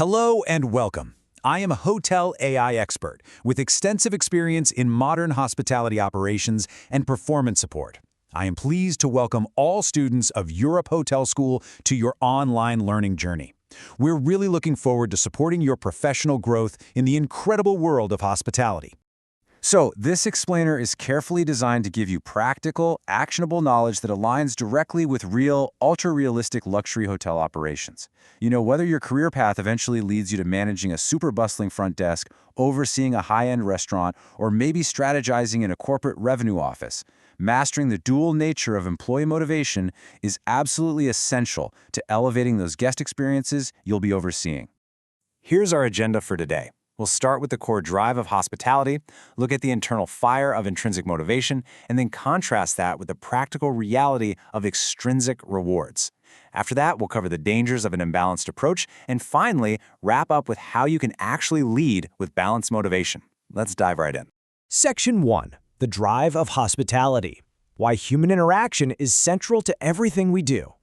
Hello and welcome. I am a hotel AI expert with extensive experience in modern hospitality operations and performance support. I am pleased to welcome all students of Europe Hotel School to your online learning journey. We're really looking forward to supporting your professional growth in the incredible world of hospitality. So, this explainer is carefully designed to give you practical, actionable knowledge that aligns directly with real, ultra-realistic luxury hotel operations. Whether your career path eventually leads you to managing a super bustling front desk, overseeing a high-end restaurant, or maybe strategizing in a corporate revenue office, mastering the dual nature of employee motivation is absolutely essential to elevating those guest experiences you'll be overseeing. Here's our agenda for today. We'll start with the core drive of hospitality, look at the internal fire of intrinsic motivation, and then contrast that with the practical reality of extrinsic rewards. After that, we'll cover the dangers of an imbalanced approach, and finally, wrap up with how you can actually lead with balanced motivation. Let's dive right in. Section 1. The Drive of Hospitality. Why human interaction is central to everything we do.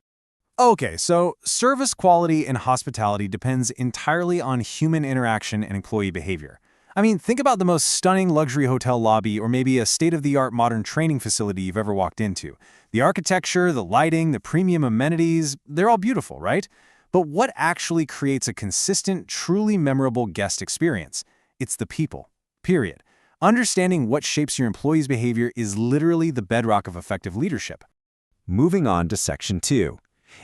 Okay, so service quality in hospitality depends entirely on human interaction and employee behavior. Think about the most stunning luxury hotel lobby or maybe a state-of-the-art modern training facility you've ever walked into. The architecture, the lighting, the premium amenities, they're all beautiful, right? But what actually creates a consistent, truly memorable guest experience? It's the people, period. Understanding what shapes your employees' behavior is literally the bedrock of effective leadership. Moving on to Section 2.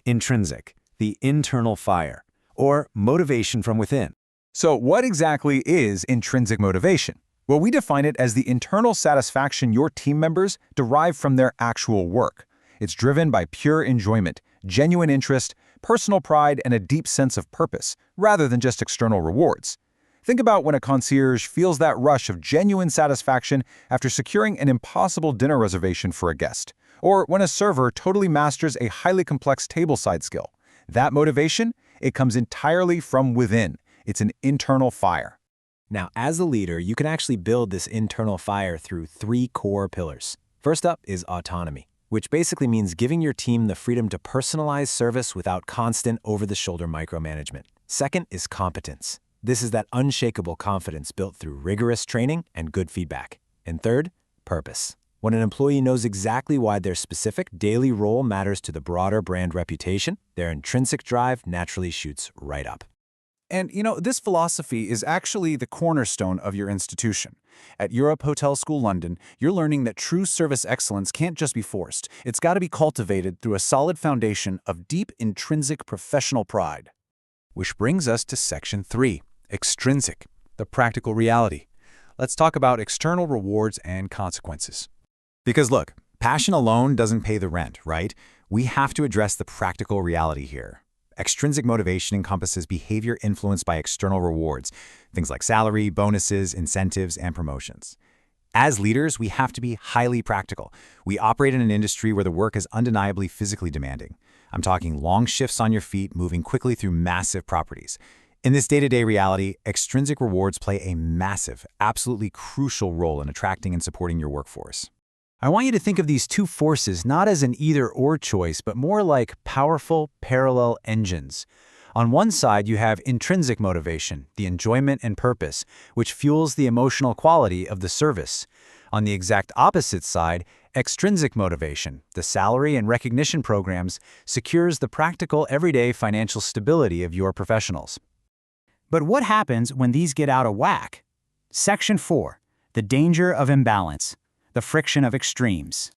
Intrinsic, the internal fire, or motivation from within. So what exactly is intrinsic motivation? Well, we define it as the internal satisfaction your team members derive from their actual work. It's driven by pure enjoyment, genuine interest, personal pride, and a deep sense of purpose, rather than just external rewards. Think about when a concierge feels that rush of genuine satisfaction after securing an impossible dinner reservation for a guest, or when a server totally masters a highly complex tableside skill. That motivation, it comes entirely from within. It's an internal fire. Now, as a leader, you can actually build this internal fire through 3 core pillars. First up is autonomy, which basically means giving your team the freedom to personalize service without constant over-the-shoulder micromanagement. Second is competence. This is that unshakable confidence built through rigorous training and good feedback. And third, purpose. When an employee knows exactly why their specific daily role matters to the broader brand reputation, their intrinsic drive naturally shoots right up. And this philosophy is actually the cornerstone of your institution. At Europe Hotel School London, you're learning that true service excellence can't just be forced. It's got to be cultivated through a solid foundation of deep intrinsic professional pride. Which brings us to Section 3, extrinsic, the practical reality. Let's talk about external rewards and consequences. Because look, passion alone doesn't pay the rent, right? We have to address the practical reality here. Extrinsic motivation encompasses behavior influenced by external rewards, things like salary, bonuses, incentives, and promotions. As leaders, we have to be highly practical. We operate in an industry where the work is undeniably physically demanding. I'm talking long shifts on your feet, moving quickly through massive properties. In this day-to-day reality, extrinsic rewards play a massive, absolutely crucial role in attracting and supporting your workforce. I want you to think of these 2 forces not as an either-or choice, but more like powerful, parallel engines. On one side, you have intrinsic motivation, the enjoyment and purpose, which fuels the emotional quality of the service. On the exact opposite side, extrinsic motivation, the salary and recognition programs, secures the practical, everyday financial stability of your professionals. But what happens when these get out of whack? Section 4. The danger of imbalance. The friction of extremes.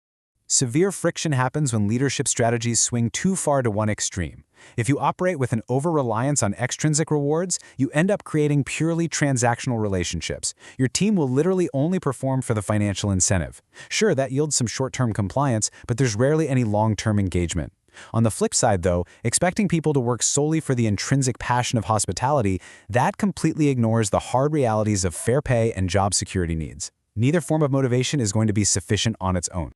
Severe friction happens when leadership strategies swing too far to one extreme. If you operate with an over-reliance on extrinsic rewards, you end up creating purely transactional relationships. Your team will literally only perform for the financial incentive. Sure, that yields some short-term compliance, but there's rarely any long-term engagement. On the flip side, though, expecting people to work solely for the intrinsic passion of hospitality, that completely ignores the hard realities of fair pay and job security needs. Neither form of motivation is going to be sufficient on its own.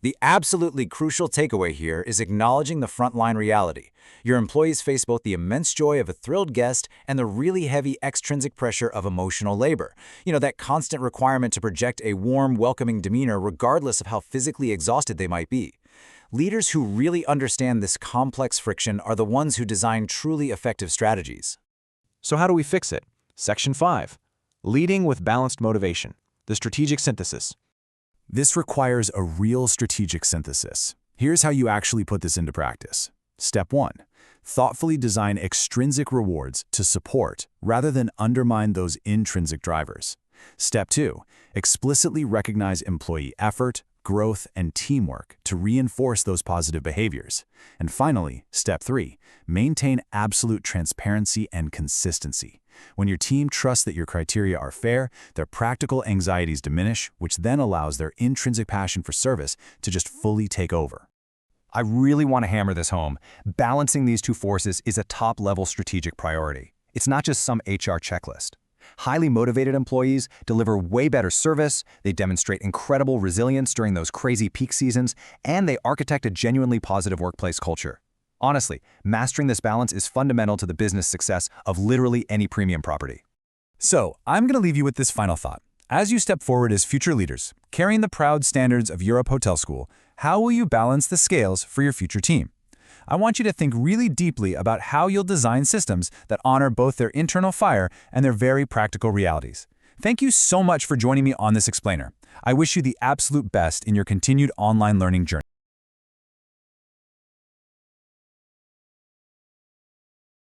The absolutely crucial takeaway here is acknowledging the frontline reality. Your employees face both the immense joy of a thrilled guest and the really heavy extrinsic pressure of emotional labor. That constant requirement to project a warm, welcoming demeanor regardless of how physically exhausted they might be. Leaders who really understand this complex friction are the ones who design truly effective strategies. So how do we fix it? Section 5. Leading with balanced motivation. The strategic synthesis. This requires a real strategic synthesis. Here's how you actually put this into practice. Step 1. Thoughtfully design extrinsic rewards to support rather than undermine those intrinsic drivers. Step 2. Explicitly recognize employee effort, growth, and teamwork to reinforce those positive behaviors. And finally, Step 3. Maintain absolute transparency and consistency. When your team trusts that your criteria are fair, their practical anxieties diminish, which then allows their intrinsic passion for service to just fully take over. I really want to hammer this home. Balancing these two forces is a top-level strategic priority. It's not just some HR checklist. Highly motivated employees deliver way better service, they demonstrate incredible resilience during those crazy peak seasons, and they architect a genuinely positive workplace culture. Honestly, mastering this balance is fundamental to the business success of literally any premium property. So, I'm going to leave you with this final thought. As you step forward as future leaders, carrying the proud standards of Europe Hotel School, how will you balance the scales for your future team? I want you to think really deeply about how you'll design systems that honor both their internal fire and their very practical realities. Thank you so much for joining me on this explainer. I wish you the absolute best in your continued online learning journey.